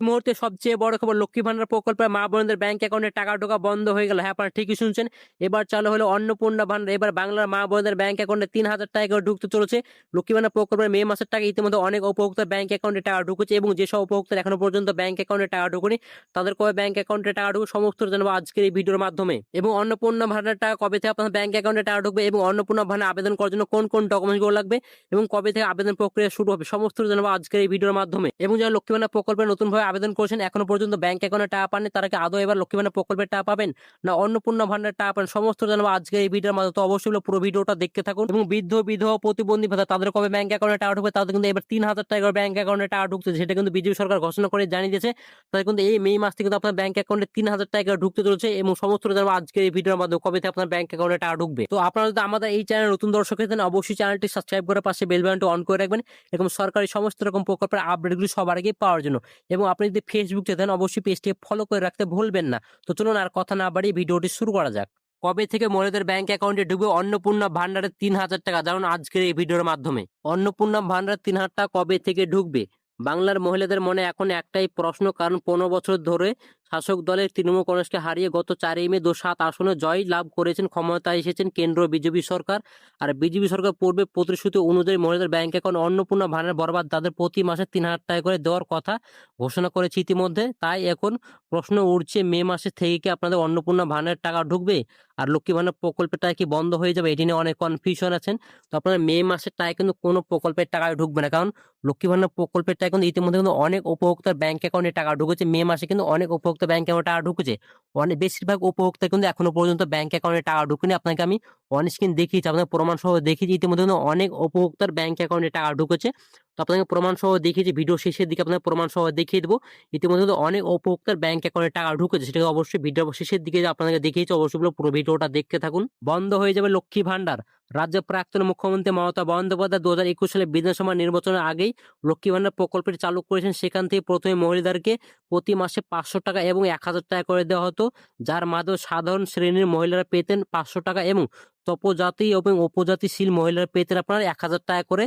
মুহূর্তে সবচেয়ে বড় খবর, লক্ষ্মী ভান্ডার প্রকল্পে মা বোনদের ব্যাংক অ্যাকাউন্টে টাকা ঢোকা বন্ধ হয়ে গেল। হ্যাঁ, আপনারা ঠিকই শুনছেন। এবার চালু হলো অন্নপূর্ণা ভান্ডার। এবার বাংলার মা বোনদের ব্যাংক অ্যাকাউন্টে ৩,০০০ টাকা করে ঢুকতে চলেছে। লক্ষ্মী ভান্ডার প্রকল্পের মে মাসের টাকা ইতিমধ্যে অনেক উপভোক্তার ব্যাংক অ্যাকাউন্টে টাকা ঢুকেছে, এবং যেসব উপভোক্তার এখনো পর্যন্ত ব্যাংক অ্যাকাউন্টে টাকা ঢুকেনি তাদের কবে ব্যাংক অ্যাকাউন্টে টাকা ঢুকবে সমস্ত জানাবো আজকের এই ভিডিওর মাধ্যমে। এবং অন্নপূর্ণা ভান্ডার টাকা কবে থেকে আপনার ব্যাংক অ্যাকাউন্টে টাকা ঢুকবে, এবং অন্নপূর্ণা ভান্ডার আবেদন করার জন্য কোন কোন ডকুমেন্টগুলো লাগবে, এবং কবে থেকে আবেদন প্রক্রিয়া শুরু হবে সমস্ত জানাবো আজকের এই ভিডিওর মাধ্যমে। এবং যারা লক্ষ্মী ভান্ডার প্রকল্পে নতুনভাবে আবেদন করেছেন এখনো পর্যন্ত ব্যাংক অ্যাকাউন্টে টাকা পাননি, তারা কি আদৌ এবার লক্ষ্মী ভান্ডার প্রকল্পের টাকা পাবেন না অন্নপূর্ণা ভান্ডার টাকা পাবেন সমস্ত জানাবো আজকে এই ভিডিওর মাধ্যমে। তো অবশ্যই পুরো ভিডিওটা দেখতে থাকুন। এবং বৃদ্ধ বিধবা প্রতিবন্ধী ভাতা তাদের কবে ব্যাংক অ্যাকাউন্টে টাকা ঢুকবে, তাদের কিন্তু এবার ৩,০০০ টাকা ব্যাংক অ্যাকাউন্টে টাকা ঢুকছে, সেটা কিন্তু বিজেপি সরকার ঘোষণা করে জানিয়ে দিয়েছে। তাদের কিন্তু এই মে মাস থেকে কিন্তু আপনার ব্যাংক অ্যাকাউন্টে ৩,০০০ টাকা ঢুকতে চলেছে, এবং সমস্ত জানাবো আজকের এই ভিডিওর মাধ্যমে কবে থেকে আপনার ব্যাংক অ্যাকাউন্টে টাকা ঢুকবে। তো আপনারা যদি আমাদের এই চ্যানেল নতুন দর্শক হতেন অবশ্যই চ্যানেলটি সাবস্ক্রাইব করে পাশে বেল বাটনটি অন করে রাখবেন, এরকম সরকারি সমস্ত রকম প্রকল্পের আপডেটগুলি সবার আগে পাওয়ার জন্য। এবং আপনি যদি ফেসবুক যেতেন অবশ্যই পেজটিকে ফলো করে রাখতে ভুলবেন না। তো চলুন আর কথা না বাড়িয়ে ভিডিওটি শুরু করা যাক। কবে থেকে মহিলাদের ব্যাংক অ্যাকাউন্টে ঢুকবে অন্নপূর্ণা ভান্ডারের ৩,০০০ টাকা, জানুন আজকের এই ভিডিওর মাধ্যমে। অন্নপূর্ণা ভান্ডারের ৩,০০০ টাকা কবে থেকে ঢুকবে? বাংলার মহিলাদের মনে এখন একটাই প্রশ্ন, কারণ ১৫ বছর ধরে শাসক দলের তৃণমূল কংগ্রেসকে হারিয়ে গত ৪ই মে ৭ আসনে জয় লাভ করেছেন, ক্ষমতায় এসেছেন কেন্দ্র বিজেপি সরকার। আর বিজেপি সরকার পূর্বে প্রতিশ্রুতি অনুযায়ী মহিলাদের ব্যাংক অ্যাকাউন্ট অন্নপূর্ণা ভান্ডার বরাবর তাদের প্রতি মাসে ৩,০০০ টাকা করে দেওয়ার কথা ঘোষণা করেছে ইতিমধ্যে। তাই এখন প্রশ্ন উঠছে, মে মাসে থেকে কি আপনাদের অন্নপূর্ণা ভান্ডারের টাকা ঢুকবে, আর লক্ষ্মী ভান্ডার প্রকল্পের টাকা কি বন্ধ হয়ে যাবে? এটি নিয়ে অনেক কনফিউশন আছেন। তো আপনার মে মাসের টাকা কিন্তু কোনো প্রকল্পের টাকা ঢুকবে না, কারণ লক্ষ্মী ভান্ডার প্রকল্পের টাকা কিন্তু ইতিমধ্যে কিন্তু অনেক উপভোক্তার ব্যাংক অ্যাকাউন্টে টাকা ঢুকেছে। মে মাসে কিন্তু অনেক উপভোক্তা ব্যাংক অ্যাকাউন্টে টাকা ঢুকেছে, অনেক বেশিরভাগ উপভোক্তা কিন্তু এখনো পর্যন্ত ব্যাংক অ্যাকাউন্টে টাকা ঢুকেনি। আপনাকে আমি অন স্ক্রিন দেখিয়েছি, আপনাদের প্রমাণ সহ দেখিয়েছি ইতিমধ্যে কিন্তু অনেক উপভোক্তার ব্যাংক অ্যাকাউন্টে টাকা ঢুকেছে। তো আপনাকে প্রমাণ সহ দেখিয়েছি, ভিডিও শেষের দিকে আপনাকে প্রমাণ সহ দেখিয়ে দেবো। ইতিমধ্যে কিন্তু অনেক উপভোক্তার ব্যাংক অ্যাকাউন্টে টাকা ঢুকেছে, সেটাকে অবশ্যই ভিডিও শেষের দিকে আপনাকে দেখিয়েছি, অবশ্যই পুরো ভিডিওটা দেখতে থাকুন। বন্ধ হয়ে যাবে লক্ষ্মী ভান্ডার। রাজ্যের প্রাক্তন মুখ্যমন্ত্রী মমতা বন্দ্যোপাধ্যায় ২০২১ সালে বিধানসভা নির্বাচনের আগেই লক্ষ্মী ভান্ডার প্রকল্পটি চালু করেছেন। সেখান থেকে প্রথমে মহিলাদেরকে প্রতি মাসে ৫০০ টাকা এবং ১,০০০ টাকা করে দেওয়া হতো, যার মাধ্যমে সাধারণ শ্রেণীর মহিলারা পেতেন ৫০০ টাকা, এবং তপজাতি এবং উপজাতিশীল মহিলারা পেতেন আপনার ১,০০০ টাকা করে।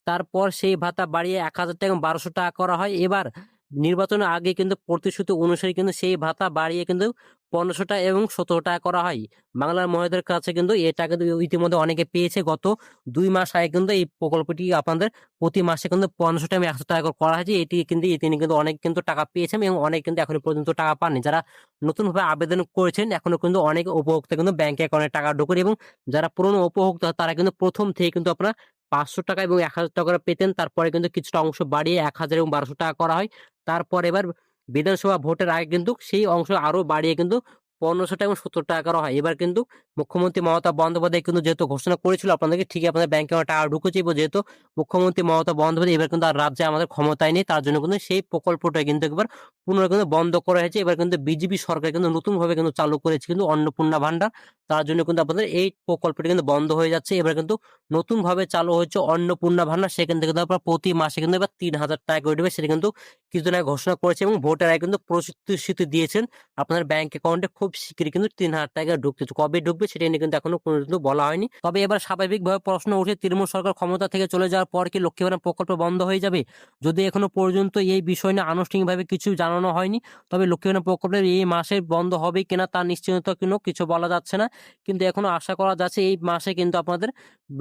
তারপর সেই ভাতা বাড়িয়ে ১,০০০ টাকা এবং ১,২০০ টাকা করা হয়। এবার নির্বাচনের আগে কিন্তু প্রতিশ্রুতি অনুসারে কিন্তু সেই ভাতা বাড়িয়ে কিন্তু ১৫০০ টাকা এবং ১৭ টাকা করা হয়। বাংলার মহিলাদের কাছে কিন্তু এটা কিন্তু ইতিমধ্যে অনেকে পেয়েছে। গত ২ মাস আগে কিন্তু এই প্রকল্পটি আপনাদের প্রতি মাসে কিন্তু ১৫০০ টাকা এবং ১০০ টাকা করে করা হয়েছে। এটি কিন্তু তিনি কিন্তু অনেক কিন্তু টাকা পেয়েছেন, এবং অনেক কিন্তু এখনো পর্যন্ত টাকা পাননি। যারা নতুনভাবে আবেদন করেছেন এখনো কিন্তু অনেক উপভোক্তা কিন্তু ব্যাংক অ্যাকাউন্টে টাকা ঢোকেনি, এবং যারা পুরনো উপভোক্তা তারা কিন্তু প্রথম থেকে কিন্তু আপনার ৫০০ টাকা এবং ১,০০০ টাকা করে পেতেন। তারপরে কিন্তু কিছুটা অংশ বাড়িয়ে ১,০০০ এবং ১,২০০ টাকা করা হয়। তারপর এবার বিধানসভা ভোটের আগে কিন্তু সেই অংশ আরো বাড়িয়ে কিন্তু ১৫০০ টাকা এবং ৭০ টাকা করা হয়। এবার কিন্তু মুখ্যমন্ত্রী মমতা বন্দ্যোপাধ্যায় কিন্তু যেহেতু ঘোষণা করেছিল আপনাদেরকে ঠিকই আপনাদের ব্যাংকে আমার টাকা ঢুকেছে, এবং যেহেতু মুখ্যমন্ত্রী মমতা বন্দ্যোপাধ্যায় এবার কিন্তু আর রাজ্যে আমাদের ক্ষমতায় নেই, তার জন্য কিন্তু সেই প্রকল্পটা কিন্তু একবার পুনরায় কিন্তু বন্ধ করা হয়েছে। এবার কিন্তু বিজেপি সরকার কিন্তু নতুনভাবে কিন্তু চালু করেছে কিন্তু অন্নপূর্ণা ভান্ডার, তার জন্য কিন্তু আপনাদের এই প্রকল্পটি কিন্তু বন্ধ হয়ে যাচ্ছে। এবার কিন্তু নতুন ভাবে চালু হচ্ছে অন্নপূর্ণা ভান্ডার, সেখান থেকে কিন্তু আপনার প্রতি মাসে কিন্তু এবার ৩,০০০ টাকা করে দেবে, সেটা কিন্তু কিছুদিন আগে ঘোষণা করেছে, এবং ভোটের আগে কিন্তু প্রতিশ্রুতি দিয়েছেন আপনার ব্যাংক অ্যাকাউন্টে খুব শীঘ্রই কিন্তু ৩,০০০ টাকা ঢুকতে। কবে ঢুকবে সেটা নিয়ে কিন্তু এখনো পর্যন্ত বলা হয়নি। তবে এবার স্বাভাবিকভাবে প্রশ্ন উঠে, তৃণমূল সরকার ক্ষমতা থেকে চলে যাওয়ার পর কি লক্ষ্মী ভান্ডার প্রকল্প বন্ধ হয়ে যাবে? যদি এখনো পর্যন্ত এই বিষয় নিয়ে আনুষ্ঠানিকভাবে কিছু জানানো হয়নি, তবে লক্ষ্মী ভান্ডার প্রকল্পের এই মাসে বন্ধ হবে কিনা তার নিশ্চয়তা কিন্তু কিছু বলা যাচ্ছে না। কিন্তু এখনো আশা করা যাচ্ছে এই মাসে কিন্তু আপনাদের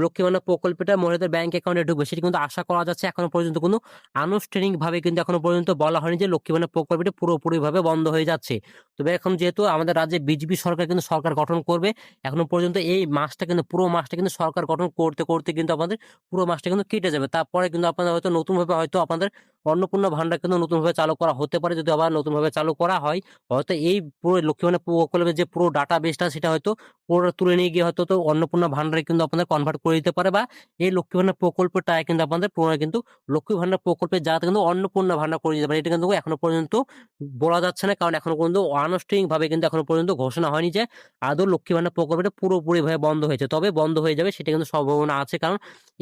লক্ষ্মী ভান্ডার প্রকল্পটা মহিলাদের ব্যাংক অ্যাকাউন্টে ঢুকবে, সেটি কিন্তু আশা করা যাচ্ছে। এখনো পর্যন্ত কোনো আনুষ্ঠানিকভাবে কিন্তু এখনো পর্যন্ত বলা হয়নি যে লক্ষ্মী ভান্ডার প্রকল্পটি পুরোপুরিভাবে বন্ধ হয়ে যাচ্ছে। তবে এখন যেহেতু আমাদের রাজ্যে বিজেপি সরকার কিন্তু সরকার গঠন করবে, এখনো পর্যন্ত এই মাসটা কিন্তু পুরো মাসটা কিন্তু সরকার গঠন করতে করতে কিন্তু আপনাদের পুরো মাসটা কিন্তু কেটে যাবে। তারপরে কিন্তু আপনাদের হয়তো নতুনভাবে হয়তো আপনাদের অন্নপূর্ণা ভান্ডার কিন্তু নতুনভাবে চালু করা হতে পারে। যদি আবার নতুনভাবে চালু করা হয়, হয়তো এই পুরো লক্ষ্মী ভান্ডার প্রকল্পের যে পুরো ডাটা বেসটা সেটা হয়তো পুরো তুলে নিয়ে গিয়ে হয়তো তো অন্নপূর্ণা ভান্ডারে কিন্তু আপনাদের কনভার্ট করে দিতে পারে, বা এই লক্ষ্মী ভান্ডার প্রকল্পটা কিন্তু আপনাদের পুনরায় কিন্তু লক্ষ্মী ভান্ডার প্রকল্পে যাতে কিন্তু অন্নপূর্ণা ভান্ডার করে দিতে পারে, এটা কিন্তু এখনো পর্যন্ত বলা যাচ্ছে না, কারণ এখনো পর্যন্ত আনুষ্ঠানিকভাবে কিন্তু এখনো পর্যন্ত ঘোষণা হয়নি যে আদৌ লক্ষ্মী ভান্ডার প্রকল্পটা পুরোপুরিভাবে বন্ধ হয়েছে। তবে বন্ধ হয়ে যাবে সেটা কিন্তু সম্ভাবনা আছে, কারণ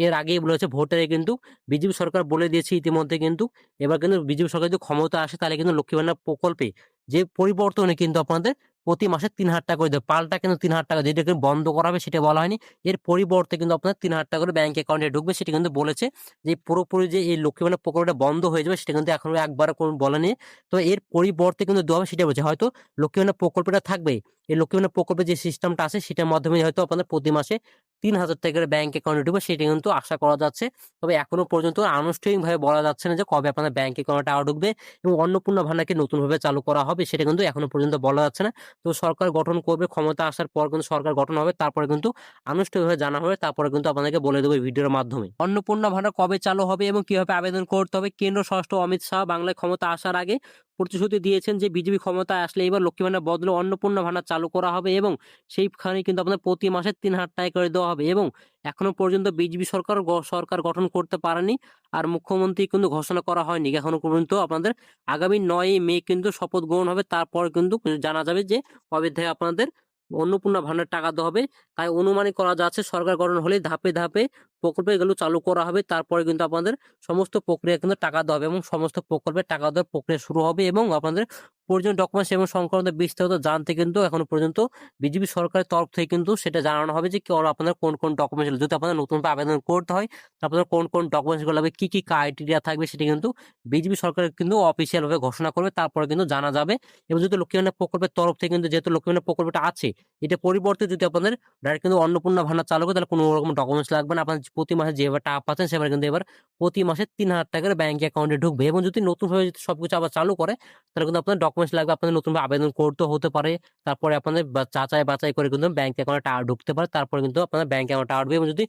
এর আগেই বলেছে ভোটের কিন্তু বিজেপি সরকার বলে দিয়েছে ইতিমধ্যে কিন্তু এবার কিন্তু বিজেপি সরকার যদি ক্ষমতা আসে তাহলে কিন্তু লক্ষ্মী ভান্ডার প্রকল্পে যে পরিবর্তনে কিন্তু আপনাদের প্রতি মাসে 3,000 টাকা করে দেবে, পাল্টা কিন্তু 3,000 টাকা যেটাকে বন্ধ করা হবে সেটা বলা হয়নি। এর পরিবর্তে কিন্তু আপনার 3,000 টাকা করে ব্যাংক অ্যাকাউন্টে ঢুকবে, সেটা কিন্তু বলেছে। যে পুরোপুরি যে এই লক্ষ্মী ভান্ডার প্রকল্পটা বন্ধ হয়ে যাবে সেটা কিন্তু এখনো একবার কোনো বলেনি। তো এর পরিবর্তে কিন্তু দেওয়া হবে সেটা বলছে, হয়তো লক্ষ্মী ভান্ডার প্রকল্পটা থাকবে, এই লক্ষ্মী ভান্ডার প্রকল্পের যে সিস্টেমটা আছে সেটার মাধ্যমে হয়তো আপনাদের প্রতি মাসে 3,000 টাকা করে ব্যাংক অ্যাকাউন্টে ঢুকবে, সেটা কিন্তু আশা করা যাচ্ছে। তবে এখনো পর্যন্ত আনুষ্ঠানিকভাবে বলা যাচ্ছে না যে কবে আপনাদের ব্যাংক অ্যাকাউন্টে টাকা ঢুকবে এবং অন্নপূর্ণা ভান্ডারকে নতুনভাবে চালু করা হবে, সেটা কিন্তু এখনো পর্যন্ত বলা যাচ্ছে না। তো সরকার গঠন করবে, ক্ষমতা আসার পর কিন্তু সরকার গঠন হবে, তারপরে কিন্তু আনুষ্ঠানিকভাবে জানা হবে, তারপরে কিন্তু আপনাদেরকে বলে দেবো ভিডিওর মাধ্যমে। অন্নপূর্ণা ভান্ডার কবে চালু হবে এবং কিভাবে আবেদন করতে হবে, কেন্দ্র স্বরাষ্ট্র অমিত শাহ বাংলায় ক্ষমতা আসার আগে প্রতিশ্রুতি দিয়েছেন যে বিজেপি ক্ষমতায় আসলে এবার লক্ষ্মী ভান্ডার বদলে অন্নপূর্ণা ভান্ডার চালু করা হবে এবং সেইখানে কিন্তু আপনার প্রতি মাসে 3,000 টাকা করে দেওয়া হবে। এবং এখনো পর্যন্ত বিজেপি সরকার গঠন করতে পারেনি, আর মুখ্যমন্ত্রী কিন্তু ঘোষণা করা হয়নি এখনো পর্যন্ত। আপনাদের আগামী 9ই মে কিন্তু শপথ গ্রহণ হবে, তারপর কিন্তু জানা যাবে যে কবে থেকে আপনাদের অন্নপূর্ণা ভান্ডার টাকা দেওয়া হবে। তাই অনুমানিক করা যাচ্ছে সরকার গঠন হলে ধাপে ধাপে প্রকল্পগুলো চালু করা হবে, তারপরে কিন্তু আপনাদের সমস্ত প্রক্রিয়া কিন্তু টাকা দেওয়া হবে এবং সমস্ত প্রকল্পের টাকা দেওয়ার প্রক্রিয়া শুরু হবে এবং আপনাদের প্রয়োজনীয় ডকুমেন্টস এবং সংক্রান্ত বিস্তারিত জানতে কিন্তু এখনো পর্যন্ত বিজেপি সরকারের তরফ থেকে কিন্তু সেটা জানানো হবে যে আপনাদের কোন কোন ডকুমেন্টস, যদি আপনাদের নতুনভাবে আবেদন করতে হয় আপনাদের কোন কোন ডকুমেন্টস গুলো লাগবে, কি কি ক্রাইটেরিয়া থাকবে, সেটা কিন্তু বিজেপি সরকার কিন্তু অফিসিয়াল ভাবে ঘোষণা করবে, তারপরে কিন্তু জানা যাবে। এবং যদি লক্ষ্মী ভান্ডার প্রকল্পের তরফ থেকে কিন্তু, যেহেতু লক্ষ্মী ভান্ডার প্রকল্পটা আছে, এটা পরিবর্তে যদি আপনাদের ডাইরেক্ট কিন্তু অন্নপূর্ণা ভান্ডার চালু করে, তাহলে কোনো রকম ডকুমেন্টস লাগবে না। আপনার প্রতি মাসে যেভাবে টাকা পাচ্ছেন সেভাবে কিন্তু এবার প্রতি মাসে 3,000 টাকার ব্যাংক অ্যাকাউন্টে ঢুকবে। এবং যদি নতুনভাবে যদি সবকিছু আবার চালু করে, তাহলে কিন্তু আপনার ডকুমেন্টস লাগবে, আপনাদের নতুনভাবে আবেদন করতে হতে পারে, তারপরে আপনাদের যাচাই বাছাই করে কিন্তু ব্যাংক অ্যাকাউন্টে টাকা ঢুকতে পারে, তারপরে কিন্তু আপনাদের ব্যাংক অ্যাকাউন্টে টাকা ঢুকবে। এবং যদি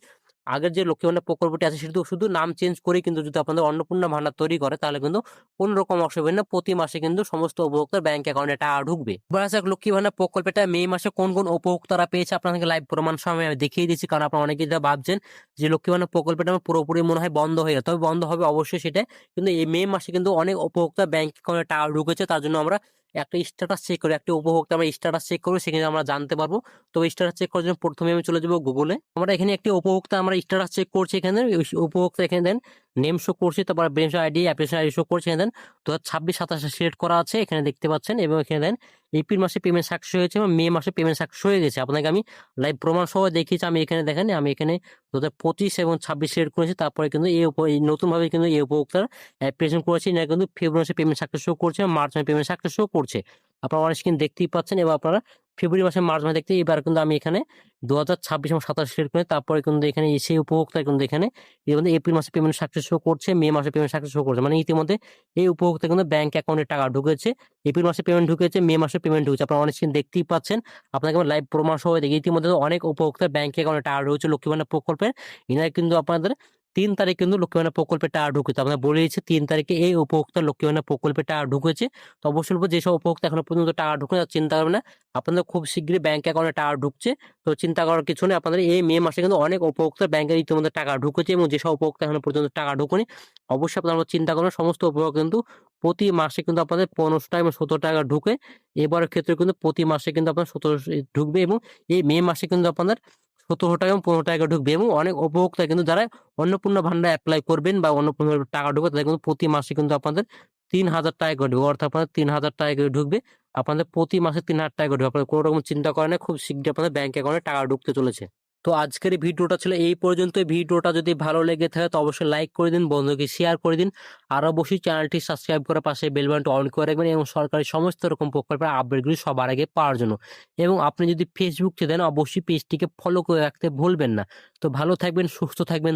আগের যে লক্ষ্মী ভান্ডার প্রকল্পটি আছে সেটা শুধু নাম চেঞ্জ করে কিন্তু যদি আপনাদের অন্নপূর্ণা ভান্ডার তৈরি করে, তাহলে কিন্তু কোন রকম অসুবিধা না, প্রতি মাসে কিন্তু সমস্ত উপভোক্তার ব্যাংক অ্যাকাউন্টে টাকা ঢুকবে। এবার আসে লক্ষ্মী ভান্ডার প্রকল্পটা মে মাসে কোন কোন উপভোক্তারা পেয়েছে, আপনাদেরকে লাইভ প্রমাণ সহ আমি দেখিয়ে দিচ্ছি, কারণ আপনারা অনেকেই ভাবছেন যে লক্ষ্মী ভান্ডার প্রকল্পটা আমার পুরোপুরি মনে হয় বন্ধ হয়ে গেছে, তবে বন্ধ হবে অবশ্যই সেটা, কিন্তু এই মে মাসে কিন্তু অনেক উপভোক্তা ব্যাংক অ্যাকাউন্টে টাকা ঢুকেছে। তার জন্য আমরা একটা স্ট্যাটাস চেক করি, একটা উপভোক্তা আমরা স্ট্যাটাস চেক করবো, সেখানে আমরা জানতে পারবো। তো স্ট্যাটাস চেক করার জন্য প্রথমে আমি চলে যাবো গুগলে। আমরা এখানে একটি উপভোক্তা আমরা স্ট্যাটাস চেক করছি, এখানে উপভোক্তা এখানে দেন নেম শো করছে, তারপর beneficiary ID application ID show করছে, এখানে দেন 2026-27 সিলেক্ট করা আছে, এখানে দেখতে পাচ্ছেন। এবং এখানে দেন এপ্রিল মাসে পেমেন্ট সাকসেস হয়েছে এবং মে মাসে পেমেন্ট সাকসেস হয়ে গেছে। আপনাকে আমি লাইভ প্রমাণ সহ দেখিয়েছি, আমি এখানে দেখেন, আমি এখানে 2025 এবং 26 সিলেক্ট করেছি, তারপরে কিন্তু এই নতুন ভাবে কিন্তু এই উপভোক্তার অ্যাপ্লিকেশন করেছি, না কিন্তু ফেব্রুয়ারি মাসে পেমেন্ট সাকসেস শো করছে, মার্চ মাসে পেমেন্ট সাকসেস শো করছে। আপনারা অন স্ক্রিন দেখতেই পাচ্ছেন। এবার আপনারা ফেব্রুয়ারি মাসে মার্চ মাসে দেখতে, এবার কিন্তু আমি এখানে 2026 এবং 27 সিলেক্ট করে, তারপরে কিন্তু এখানে এসে উপভোক্তা কিন্তু এখানে এপ্রিল মাসে পেমেন্ট সাকসেস শো করছে, মে মাসে পেমেন্ট সাকসেস শো করছে, মানে ইতিমধ্যে এই উপভোক্তা কিন্তু ব্যাংক অ্যাকাউন্টে টাকা ঢুকেছে, এপ্রিল মাসে পেমেন্ট ঢুকেছে, মে মাসে পেমেন্ট ঢুকেছে। আপনারা অন স্ক্রিন দেখতেই পাচ্ছেন, আপনাকে লাইভ প্রমাণ সহ দেখি ইতিমধ্যে অনেক উপভোক্তা ব্যাংক অ্যাকাউন্টে টাকা ঢুকেছে লক্ষ্মী ভান্ডার প্রকল্পের। এনারা কিন্তু আপনাদের 3 তারিখ কিন্তু লক্ষ্মী ভান্ডার প্রকল্পে টাকা ঢুকেছে, আপনার বলে দিচ্ছে 3 তারিখে এই উপভোক্তা লক্ষ্মী ভান্ডার প্রকল্পে টাকা ঢুকেছে। তো অবশ্যই বলবো যেসব উপভোক্তা এখনো পর্যন্ত টাকা ঢুকে না, চিন্তা করবেন না, আপনাদের খুব শীঘ্রই ব্যাংক অ্যাকাউন্টে টাকা ঢুকছে। তো চিন্তা করার কিছু নেই, আপনাদের এই মে মাসে কিন্তু অনেক উপভোক্তা ব্যাংকে ইতিমধ্যে টাকা ঢুকেছে, এবং যেসব উপভোক্তা এখনো পর্যন্ত টাকা ঢুকেনি অবশ্যই আপনারা চিন্তা করবেন, সমস্ত উপভোক্তা কিন্তু প্রতি মাসে কিন্তু আপনাদের 15 টাকা এবং 17 টাকা ঢুকে, এবারের ক্ষেত্রে কিন্তু প্রতি মাসে কিন্তু আপনার 17 ঢুকবে, এবং এই মে মাসে কিন্তু আপনাদের 17 টাকা এবং 15 টাকা ঢুকবে। এবং অনেক উপভোক্তা কিন্তু যারা অন্নপূর্ণা ভান্ডার অ্যাপ্লাই করবেন বা অন্নপূর্ণা টাকা ঢুকবে, তাদের কিন্তু প্রতি মাসে কিন্তু আপনাদের 3,000 টাকা করে ঢুকবে, অর্থাৎ আপনাদের 3,000 টাকা করে ঢুকবে, আপনাদের প্রতি মাসে 3,000 টাকা করে ঢুকবে। আপনাদের কোনো রকম চিন্তা করেন না, খুব শীঘ্রই আপনাদের ব্যাংক অ্যাকাউন্টে টাকা ঢুকতে চলেছে। তো আজকের এই ভিডিওটা ছিল এই পর্যন্ত। ভিডিওটা যদি ভালো লেগে থাকে তো অবশ্যই লাইক করে দিন, বন্ধুকে শেয়ার করে দিন, আর অবশ্যই চ্যানেলটি সাবস্ক্রাইব করে পাশে বেল বাটনটি অন করে রাখবেন, এবং সরকারি সমস্ত রকম প্রকল্পের আপডেটগুলি সবার আগে পাওয়ার জন্য। এবং আপনি যদি ফেসবুক দেন অবশ্যই পেজটিকে ফলো করে রাখতে ভুলবেন না। তো ভালো থাকবেন, সুস্থ থাকবেন।